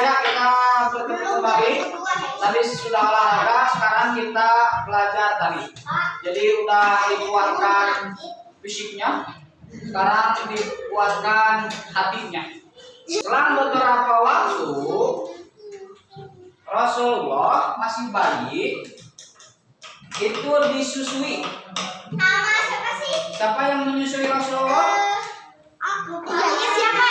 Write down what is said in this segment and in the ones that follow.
ya, kita bertemu kembali. Tadi sudah olahraga, sekarang kita belajar tadi. Jadi udah dikuatkan fisiknya, sekarang dikuatkan hatinya. Setelah beberapa waktu, Rasulullah masih bayi, itu disusui. Nama siapa sih? Siapa yang menyusui Rasulullah? Aku. Siapa?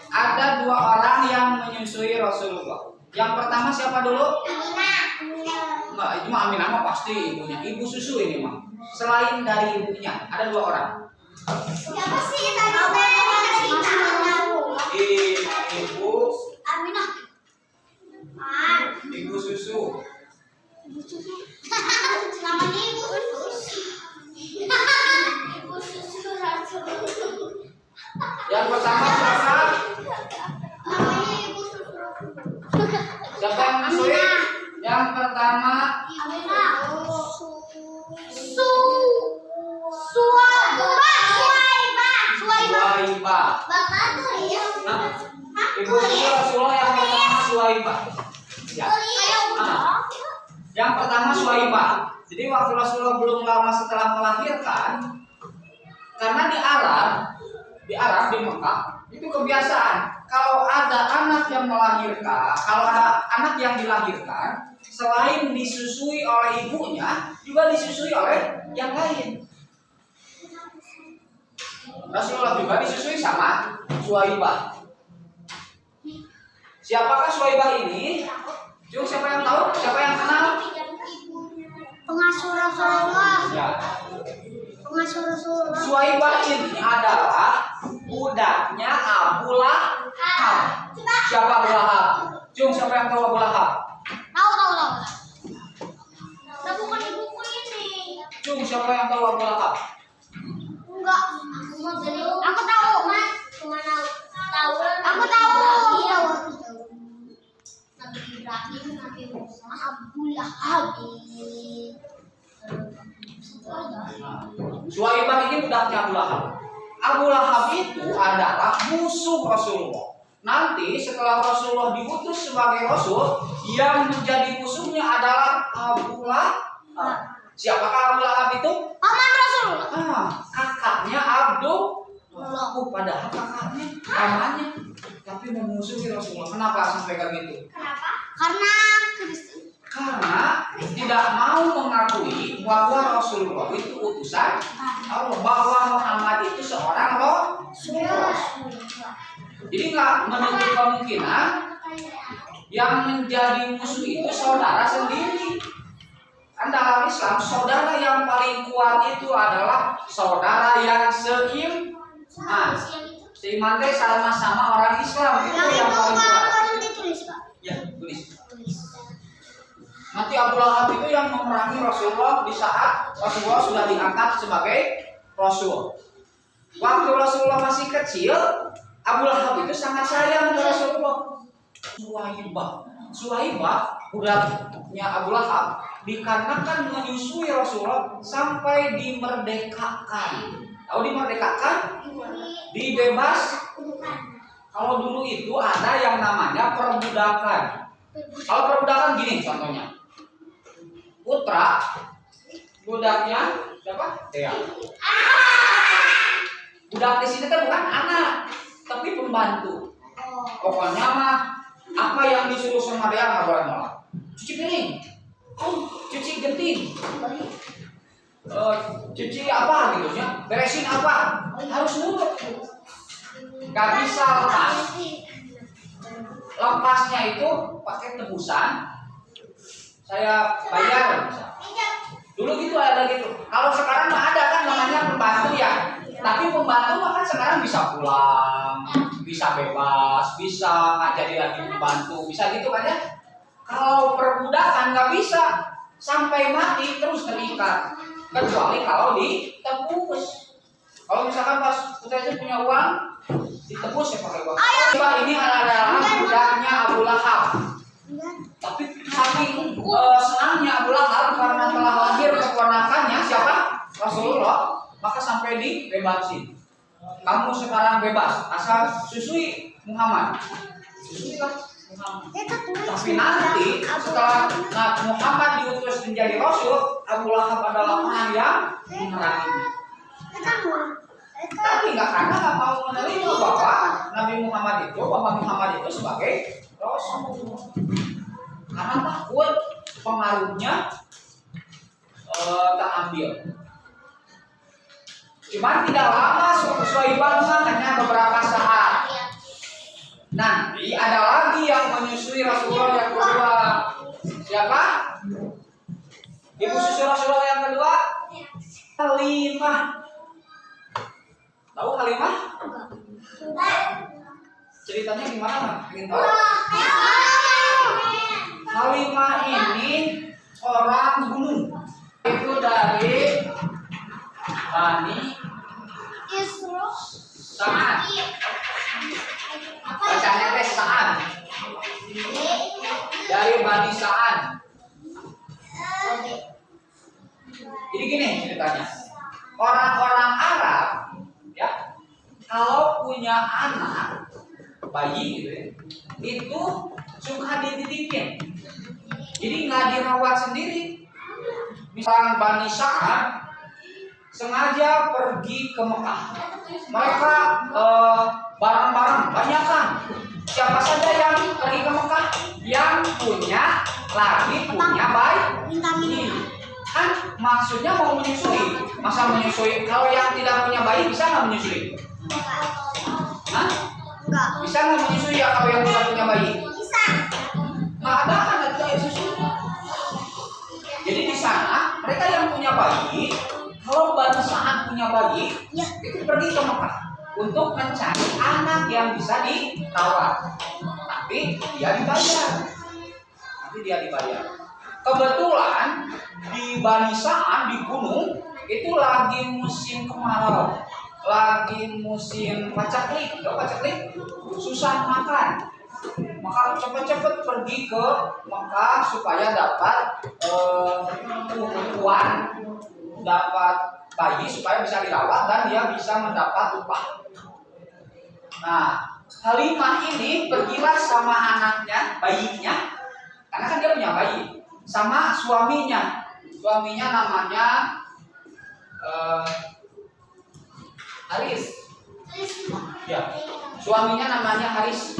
Ada dua orang yang menyusui Rasulullah. Yang pertama siapa dulu? Aminah. Enggak, itu mah Aminah mah pasti ibunya. Ibu susu ini mah. Selain dari ibunya, ada dua orang. Siapa sih tadi? Ibu Aminah. Ibu susu. Ibu susu. Namanya ibu susu. Ibu susu Rasulullah. Yang pertama siapa? Namanya ibu susu. Siapa yang menyusui? Yang pertama Aminah. Suwaibah. Bapak tuh ya. Nah, Ibu susu Rasulullah yang pertama Suwaibah. Ya. Yang pertama Suwaibah. Jadi waktu Rasulullah belum lama setelah melahirkan, karena di Arab di Mekah itu kebiasaan kalau ada anak yang melahirkan, kalau ada anak yang dilahirkan, selain disusui oleh ibunya, juga disusui oleh yang lain. Rasulullah juga disusui sama Suwaibah. Siapakah Suwaibah ini? Cuma siapa yang tahu? Siapa yang kenal? Pengasuh Rasulullah. Ya. Pengasuh Rasulullah. Suwaibah ini adalah budaknya Abu Lahab. Siapa Abu Lahab? Cung, siapa yang tahu Abu Lahab? Tahu. Tapi bukan ibuku ini. Cung, siapa yang tahu Abu Lahab? Enggak. Aku tahu, Mas. Cuma tahu. Aku tahu. Nabi Ibrahim, Nabi Musa, Abu Lahab. Suwaibah ini budaknya Abu Lahab. Abu Lahab itu adalah musuh Rasulullah. Nanti setelah Rasulullah diutus sebagai Rasul, yang menjadi musuhnya adalah Abu Lahab. Siapakah Abu Lahab itu? Paman Rasulullah. Kakaknya Abdullah. Padahal kakaknya, pamannya, tapi memusuhi Rasulullah. Kenapa sampai kayak gitu? Kenapa? Karena Kristen. Karena tidak mau mengakui bahwa Rasulullah itu utusan Allah, bahwa Muhammad itu seorang Rasul. Jadi nggak menutup kemungkinan yang menjadi musuh itu saudara sendiri. Kan dalam Islam saudara yang paling kuat itu adalah saudara yang seiman. Seiman teh sama-sama orang Islam, itu yang paling kuat. Baru ditulis, Pak. Ya, tulis. Nanti Abu Lahab itu yang memerangi Rasulullah di saat Rasulullah sudah diangkat sebagai Rasul. Waktu Rasulullah masih kecil, Abu Lahab itu sangat sayang ke Rasulullah. Suwaibah, budaknya Abu Lahab, dikarenakan menyusui Rasulullah sampai dimerdekakan. Tahu dimerdekakan? Dibebas. Kalau dulu itu ada yang namanya perbudakan. Kalau perbudakan gini contohnya. Putra, budaknya siapa? Dea. Budak di sini kan bukan anak, tapi pembantu. Pokoknya mah apa yang disuruh sama Dea nggak boleh nolak. Cuci piring, cuci genting, cuci apa gitu ya, beresin apa, harus nurut. Gak bisa lepas. Lepasnya itu pakai tebusan. Saya bayar bisa. Dulu gitu ada gitu. Kalau sekarang nggak ada kan namanya pembantu ya. Tapi pembantu kan sekarang bisa pulang, bisa bebas, bisa nggak jadi lagi pembantu, bisa gitu kan ya. Kalau perbudakan nggak bisa, sampai mati terus terikat. Kecuali kalau ditebus. Kalau misalkan pas kita itu punya uang, ditebus ya pakai uang. Ini adalah budaknya Abu Lahab. Tapi saking senangnya Abu Lahab karena telah lahir keponakannya siapa? Rasulullah, maka sampai dibebasin. Kamu sekarang bebas, asal susui Muhammad. Susuilah. Tapi nanti setelah Muhammad diutus menjadi Rasul, Abu Lahab adalah orang yang memerangi. Tapi karena nggak mau menerima bahwa Nabi Muhammad itu, Bapak Muhammad itu sebagai Rasul. Karena takut pengaruhnya terambil. Cuman tidak lama Suhaibah hanya beberapa saat. Nanti ada lagi yang menyusui Rasulullah yang kedua. Siapa? Ibu susu Rasulullah yang kedua? Halimah. Tahu Halimah? Ceritanya gimana? Ingin tahu? Halimah ini orang gunung. Itu dari Bani Sa'ad. Bacanya teh Sa'ad. Dari Bani Sa'ad. Jadi gini ceritanya. Orang-orang Arab ya, kalau punya anak bayi gitu ya, itu suka dititipin. Jadi nggak dirawat sendiri. Misalnya Bani Sa'ad sengaja pergi ke Mekah. Mereka barang-barang banyak kan. Siapa saja yang pergi ke Mekah? Yang punya bayi. Kan maksudnya mau menyusui. Masa menyusui? Kalau yang tidak punya bayi bisa nggak menyusui? Hah? Bisa nggak menyusui ya kalau yang tidak punya bayi? Bisa. Nggak ada kan ada susu. Jadi di sana mereka yang punya bayi, kalau Bani Sa'ad punya bayi, itu pergi ke Mekah untuk mencari anak yang bisa dirawat. Tapi dia dibayar. Kebetulan di Bani Sa'ad di gunung itu lagi musim kemarau, lagi musim pacaklik. Pacaklik susah makan. Maka cepat-cepat pergi ke Mekah supaya dapat uang, dapat bayi supaya bisa dirawat dan dia bisa mendapat upah. Nah, Halimah ini pergilah sama anaknya, bayinya, karena kan dia punya bayi, sama suaminya. Suaminya namanya Haris. Ya, suaminya namanya Haris.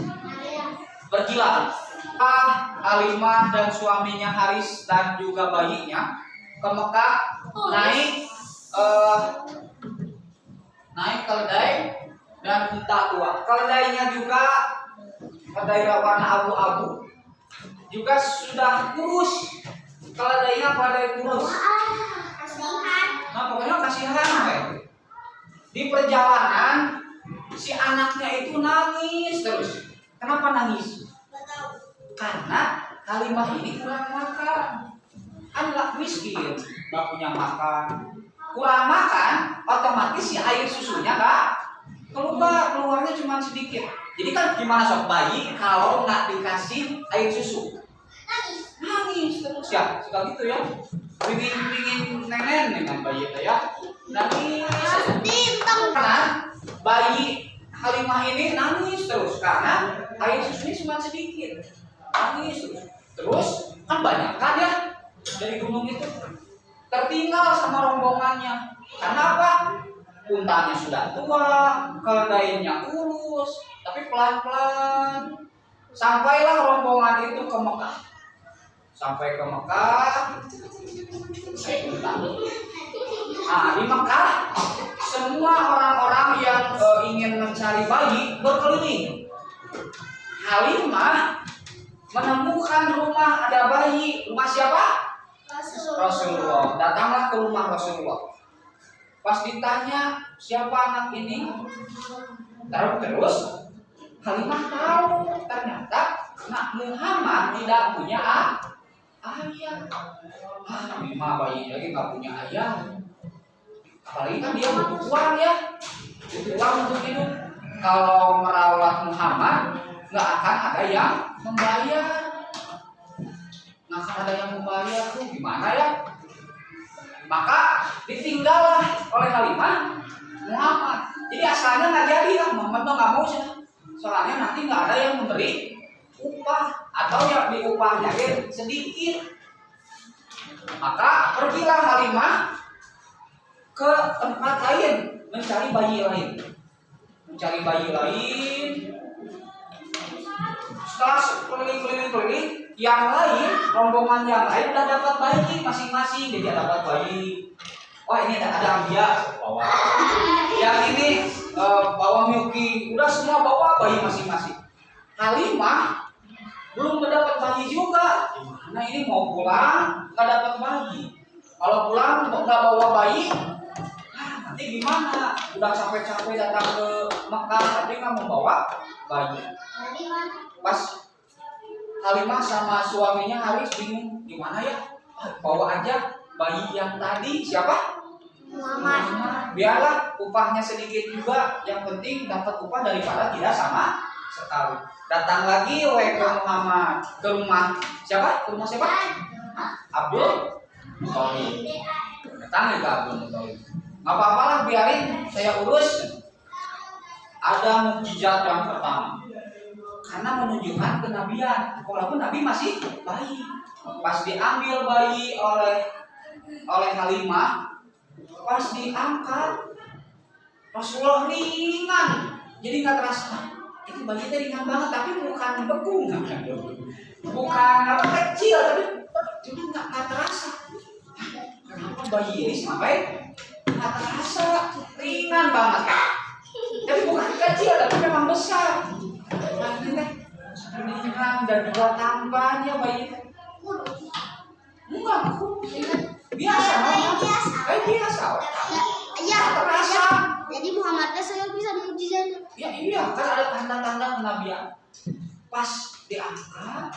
Pergilah Halimah dan suaminya Haris dan juga bayinya ke Mekah, naik keledai dan unta tua. Keledainya juga keledai warna abu-abu, juga sudah kurus. Keledainya keledai kurus. Nah, pokoknya kasihan. Di perjalanan si anaknya itu nangis terus. Kenapa nangis? Karena Halimah ini kurang makan. Anak miskin, nggak punya makan. Kurang makan, otomatis si air susunya keluarnya cuma sedikit. Jadi kan gimana sob bayi kalau nggak dikasih air susu? Nangis terus ya, suka gitu ya. Pingin nenen dengan bayi itu ya. Nangis. Karena bayi Halimah ini nangis terus karena air susunya cuma sedikit. Nangis terus kan banyak kan ya dari gunung itu tertinggal sama rombongannya. Karena apa? Untanya sudah tua, keledainya kurus, tapi pelan-pelan sampailah rombongan itu ke Mekah. Sampai ke Mekah, naik unta. Nah, di Mekah semua orang-orang yang ingin mencari bayi berkeliling. Halimah menemukan rumah ada bayi. Rumah siapa? Rasulullah. Datanglah ke rumah Rasulullah. Pas ditanya siapa anak ini, terus Halimah tahu ternyata Nak Muhammad tidak punya ayah. Halimah bayi lagi nggak punya ayah. Apalagi kan dia butuh uang ya, butuh uang untuk hidup. Kalau merawat Muhammad nggak akan ada yang membayar. Nggak akan ada yang membayar tuh gimana ya? Maka ditinggallah oleh Halimah Muhammad. Jadi asalnya nggak jadi lah, Muhammad nggak mau sih. Soalnya nanti nggak ada yang memberi upah atau yang diupahnya sedikit. Maka pergilah Halimah ke tempat lain mencari bayi lain. Setelah keliling-keliling, yang lain, rombongan yang lain udah dapat bayi masing-masing. Jadi dapat bayi. Wah, ini ada Ambia bawa. Yang ini bawa Miyuki. Udah semua bawa bayi masing-masing. Halimah belum mendapat bayi juga. Gimana ini mau pulang nggak dapat bayi? Kalau pulang nggak bawa bayi, nanti gimana? Udah capek-capek datang ke Mekah tapi nggak membawa bayi. Pas Halimah sama suaminya Haris bingung, gimana ya? Bawa aja bayi yang tadi siapa? Muhammad. Biarlah upahnya sedikit juga, yang penting dapat upah daripada tidak sama sekali. Datang lagi ke Muhammad, ke rumah siapa? Ke rumah siapa? Abdul Muthalib. Datang ke Abdul Muthalib. Nggak apa-apalah, biarin saya urus. Ada mukjizat yang pertama. Karena menunjukkan kenabian, walaupun Nabi masih bayi. Pas diambil bayi oleh Halimah, pas diangkat, Rasulullah ringan, jadi nggak terasa. Itu bayi tadi ringan banget, tapi bukan beku, bukan kecil, tapi jadi nggak terasa. Kenapa bayi ini sampai nggak terasa, ringan banget? Tapi bukan kecil, tapi memang besar. Ringan dan dua tambahnya bayi. Enggak, biasa. Iya, terasa. Jadi Muhammadnya saya bisa mukjizat. Ya iya, kan ada tanda-tanda kenabian. Pas diangkat,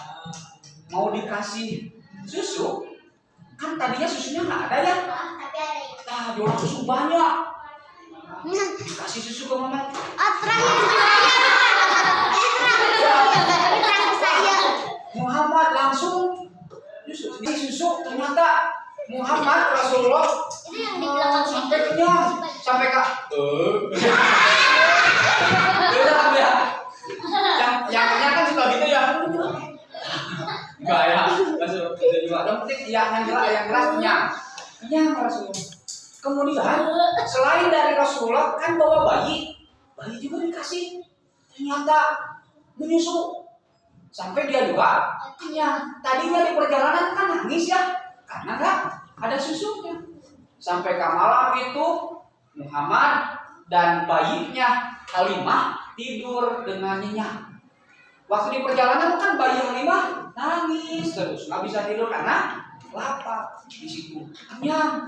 mau dikasih susu, kan tadinya susunya nggak ada ya. Tapi ada ya. Nah, jual susu banyak. Kasih susu ke mama. Muhammad langsung susu ternyata Muhammad Rasulullah sampai kenyang, sampai yang kenyang kan suka gitu ya. Enggak ya, masuk itu juga. Yang penting yang jelas kenyang Rasulullah. Kemudian selain dari Rasulullah kan bawa bayi juga dikasih, ternyata menyusu sampai dia juga kenyang. Tadinya di perjalanan kan nangis ya, karena nggak ada susunya. Sampai ke malam itu Muhammad dan bayinya Halimah tidur dengan nyenyak. Waktu di perjalanan kan bayi Halimah nangis terus, nggak bisa tidur karena lapar. Di situ kenyang.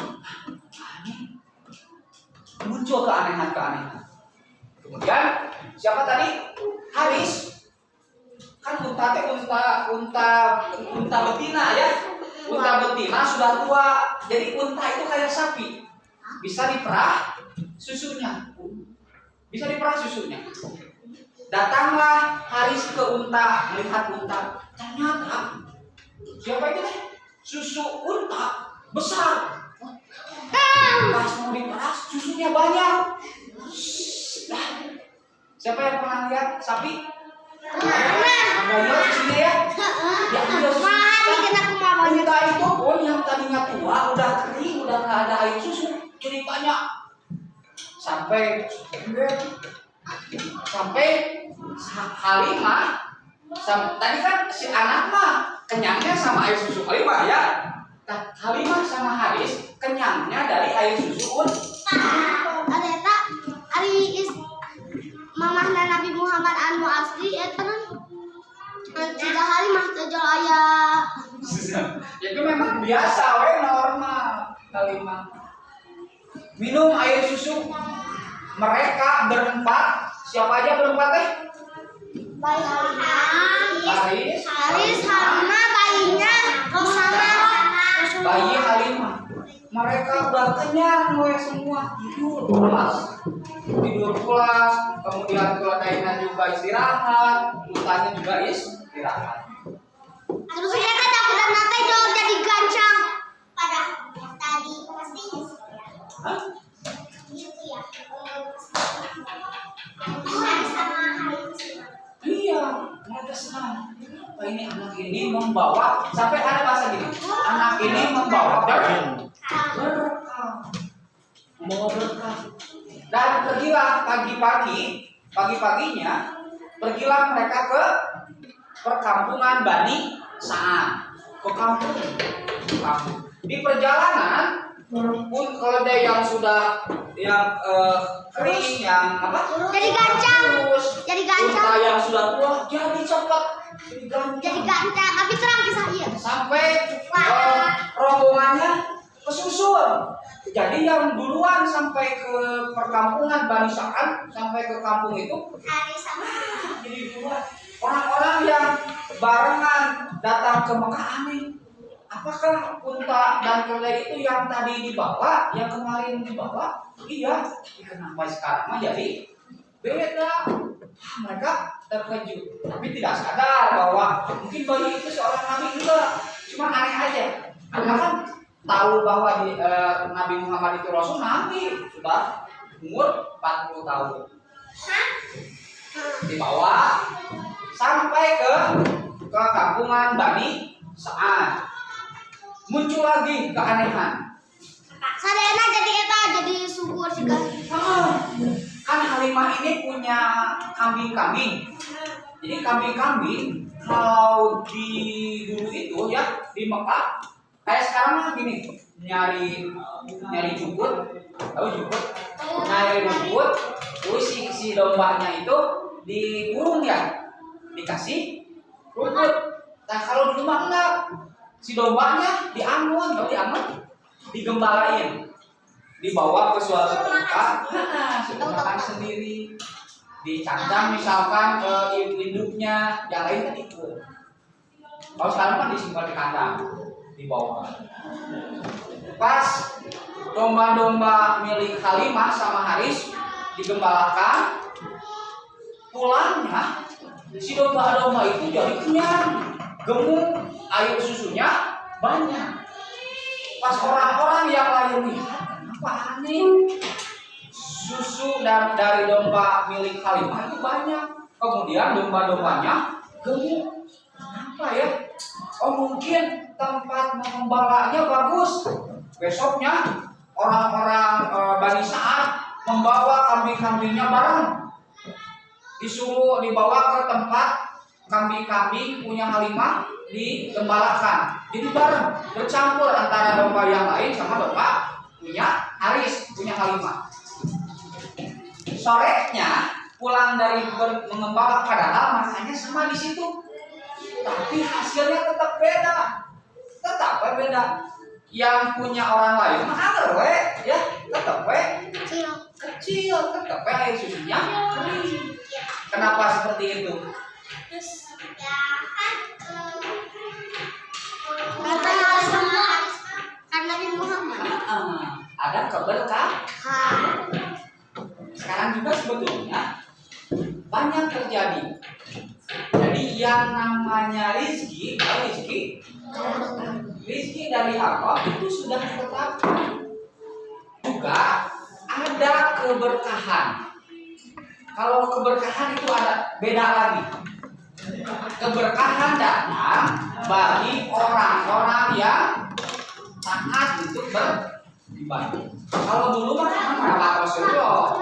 Muncul keanehan. Kemudian siapa tadi? Haris. Kan unta betina ya. Unta betina sudah tua. Jadi unta itu kayak sapi. Bisa diperah susunya. Datanglah Haris ke unta, melihat unta. Ternyata siapa itu teh? Susu unta besar. Pas mau diperas susunya banyak. Siapa yang pernah lihat sapi? Ada ya di sini ya. Unta itu pun yang tadinya tua udah kering, udah nggak ada air susu, jadi banyak. Sampai Halimah, tadi kan si anak mah kenyangnya sama air susu Halimah ya. Halimah sama Haris kenyangnya dari air susu Ternyata Ari mamahna Nabi Muhammad anu asli eta kan tidak Halimah tejo aya. Itu memang biasa we normal Halimah. Minum air susu mereka berempat. Siapa aja berempat teh? Haris, Halimah, bayinya Muhammad. Bayi Halimah. Mereka udah kenyang semua, tidur pulas, kemudian keledainya juga istirahat, untanya juga istirahat. Terus ternyata dapat nanti jauh jadi gancang pada tadi pasti. Hah? Gitu ya. Iya, mereka senang. anak ini membawa, sampai ada bahasa gini, anak ini membawa berkah. Membawa berkah. Dan pergilah pagi-paginya, pergilah mereka ke perkampungan Bani Sa'ad. Ke kampung. Di perjalanan pun keledai yang sudah kering, yang apa? Jadi gancang. Terus Jadi gancang. unta yang sudah tua jadi cepat. Jadi gancang. Tapi terang kisah iya. Sampai rombongannya kesusul. Jadi yang duluan sampai ke perkampungan Bani Sa'ad, sampai ke kampung itu jadi duluan. Orang-orang yang barengan datang ke Mekah aneh. Apakah unta dan keledai itu yang tadi dibawa, yang kemarin dibawa? Iya. Kenapa sekarang mah jadi beda? Mereka terkejut, tapi tidak sadar bahwa mungkin bayi itu seorang nabi juga. Cuma aneh aja. Karena kan tahu bahwa Nabi Muhammad itu Rasul, nabi sudah umur 40 tahun. Dibawa sampai ke kampungan Bani Sa'ad. Muncul lagi keanehan. Sadena jadi subur sih kan. Kan Halimah ini punya kambing-kambing. Jadi kambing-kambing kalau di dulu itu ya di Mekah kayak sekarang mah gini, nyari jukut, tahu jukut? Nyari jukut, terus si dombanya itu dikurung ya, dikasih rumput. Nah kalau di rumah enggak, si dombanya diangun, digembalain, dibawa ke suatu tempat, makan sendiri, dicacang misalkan ke induknya, yang lain kan ikut. Kalau sekarang kan disimpan di kandang, dibawa. Pas domba-domba milik Halimah sama Haris digembalakan, pulangnya si domba-domba itu jadi kenyang, gemuk, air susunya banyak. Pas orang-orang yang lain lihat, kenapa aneh? Susu dari domba milik Halimah itu banyak. Kemudian domba-dombanya gemuk. Kenapa ya? Oh mungkin tempat mengembalanya bagus. Besoknya orang-orang Bani Sa'ad membawa kambing-kambingnya bareng. Disuruh dibawa ke tempat kambing-kambing punya Halimah digembalakan. Jadi bareng, bercampur antara domba yang lain sama domba punya Haris, punya Halimah. Sorenya pulang dari mengembala, padahal masanya sama di situ, tapi hasilnya tetap beda. Yang punya orang lain mah ya tetap kecil, tetap air susunya kering. Kenapa seperti itu? Karena Nabi Muhammad. Ada keberkahan. Sekarang juga sebetulnya banyak terjadi. Jadi yang namanya rizki dari Allah itu sudah ditetapkan. Juga ada keberkahan. Kalau keberkahan itu ada beda lagi. Keberkahan datang bagi orang-orang yang taat untuk beribadah. Kalau dulu mah Rasulullah